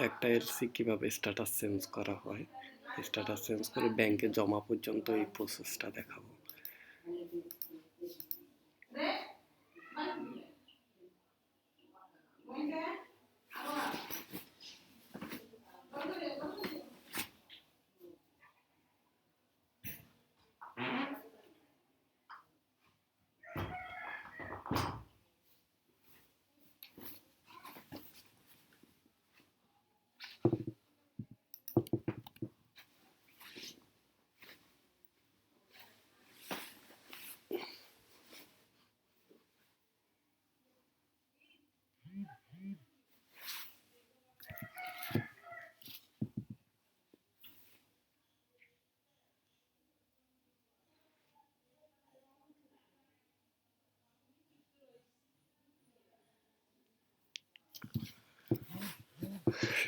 একটা এলসি কিভাবে status change করা হয়, স্ট্যাটাস চেঞ্জ করে ব্যাংকে জমা পর্যন্ত এই প্রসেসটা দেখাবো।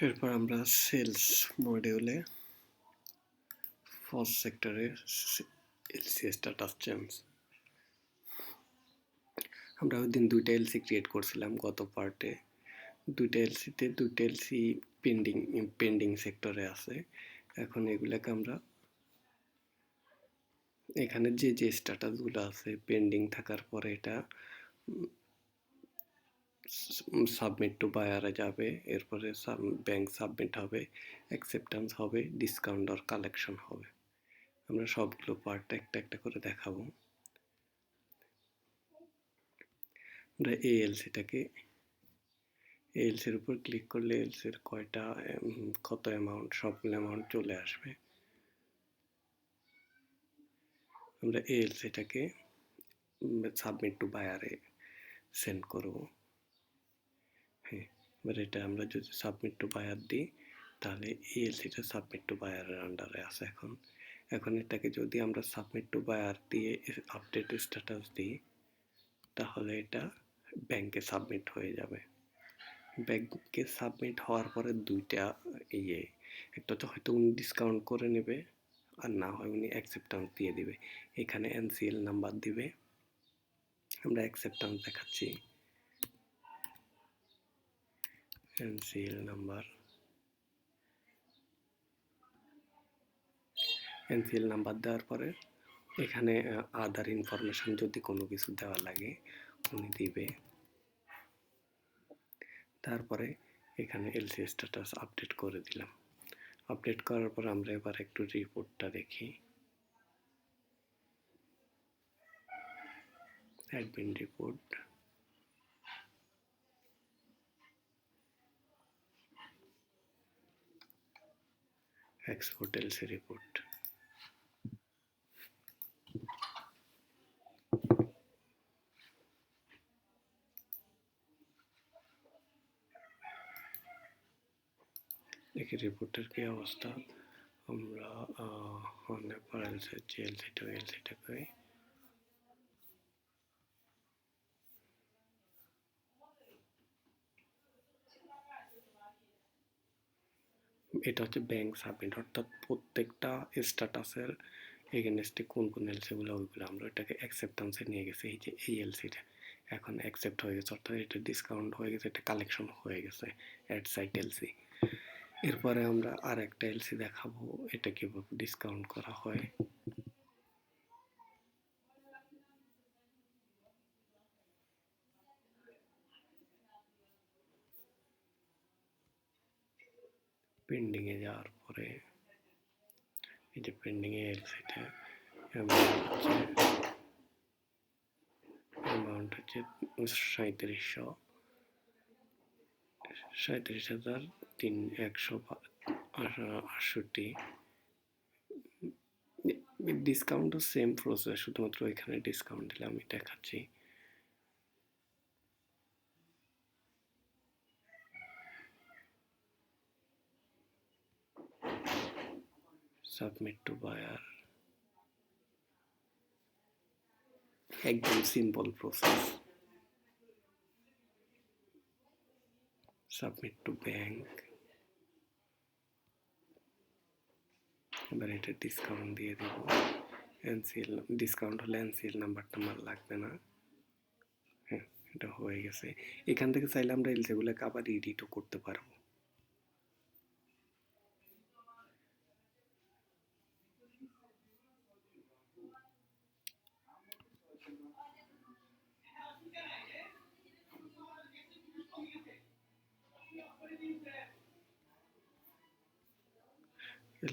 এরপর আমরা সেলস মডিউলে ফার্স্ট সেক্টরে এলসি স্ট্যাটাস চেঞ্জ, আমরা ওই দিন 2টা এলসি ক্রিয়েট করছিলাম গত পার্টে। 2টা এলসিতে 2টা এলসি পেন্ডিং সেক্টরে আছে। এখন এগুলাকে আমরা এখানে যে স্ট্যাটাসগুলো আছে পেন্ডিং থাকার পরে এটা সাবমিট টু বায়ারে যাবে, এরপরে ব্যাংক সাবমিট হবে, অ্যাকসেপ্টেন্স হবে, ডিসকাউন্ট আর কালেকশন হবে। আমরা সবগুলো পার্ট একটা একটা করে দেখাবো। আমরা এই এলসিটাকে এলসির উপর ক্লিক করলে এলসির কত অ্যামাউন্ট সবগুলো অ্যামাউন্ট চলে আসবে। আমরা এই এলসিটাকে সাবমিট টু বায়ারে সেন্ড করব। হ্যাঁ, এবার এটা আমরা যদি সাবমিট টু বায়ার দিই তাহলে এই এলসিটা সাবমিট টু বায়ারের আন্ডারে আছে। এখন এটাকে যদি আমরা সাবমিট টু বায়ার দিয়ে আপডেট স্ট্যাটাস দিই তাহলে এটা ব্যাংকে সাবমিট হয়ে যাবে। ব্যাংকে সাবমিট হওয়ার পরে দুইটা একটা তো হয়তো উনি ডিসকাউন্ট করে নেবে, আর না হয় উনি অ্যাকসেপ্টেন্স দিয়ে দিবে। এখানে এনসিএল নাম্বার দিবে, আমরা অ্যাকসেপ্টেন্স দেখাচ্ছি। এনসিএল নাম্বার দেওয়ার পরে এখানে আদার ইনফরমেশন যদি কোনো কিছু দেওয়া লাগে উনি দিবে। তারপরে এখানে এলসি স্ট্যাটাস আপডেট করে দিলাম। আপডেট করার পর আমরা এবার একটু রিপোর্টটা দেখি। Admin report, export LC report. দেখি রিপোর্টের কি অবস্থা। আমরা অনেকবার এলসিটাকে এটা হচ্ছে ব্যাংক সাবমিট, অর্থাৎ প্রত্যেকটা স্ট্যাটাসের এগেনস্টে কোন কোন এলসিগুলো ওইগুলো আমরা এটাকে অ্যাকসেপ্টেন্সে নিয়ে গেছি। এই যে এই এলসিটা এখন অ্যাকসেপ্ট হয়ে গেছে, অর্থাৎ এটা ডিসকাউন্ট হয়ে গেছে, এটা কালেকশন হয়ে গেছে অ্যাড সাইট এলসি। এরপরে আমরা আর একটা এলসি দেখাবো এটা কিভাবে ডিসকাউন্ট করা হয়। পেন্ডিংয়ে যাওয়ার পরে এই যে পেন্ডিংয়ে এলসিটা অ্যামাউন্ট হচ্ছে 37,168। ডিসকাউন্টও সেম প্রসেস, শুধুমাত্র এখানে ডিসকাউন্ট দিলে আমি দেখাচ্ছি। সাবমিট টু বায়ার, একদম simple process. Submit to bank, এবার এটা ডিসকাউন্ট দিয়ে দেব। এনসিএল ডিসকাউন্ট হলে এনসিএল নাম্বারটা আমার লাগবে না। হ্যাঁ, এটা হয়ে গেছে। এখান থেকে চাইলে আমরা এলসিগুলোকে আবার এডিটও করতে পারবো।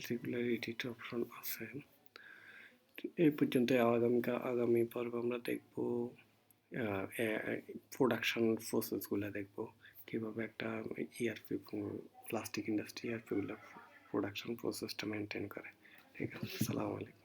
রেগুলার এডিট অপশন আছে। এই পর্যন্ত আগামী পর্বে আমরা দেখব প্রোডাকশন প্রসেসগুলো দেখব, কীভাবে একটা ইআরপি প্লাস্টিক ইন্ডাস্ট্রি ইআরপিগুলো প্রোডাকশন প্রসেসটা মেনটেন করে। ঠিক আছে, আসসালামু আলাইকুম।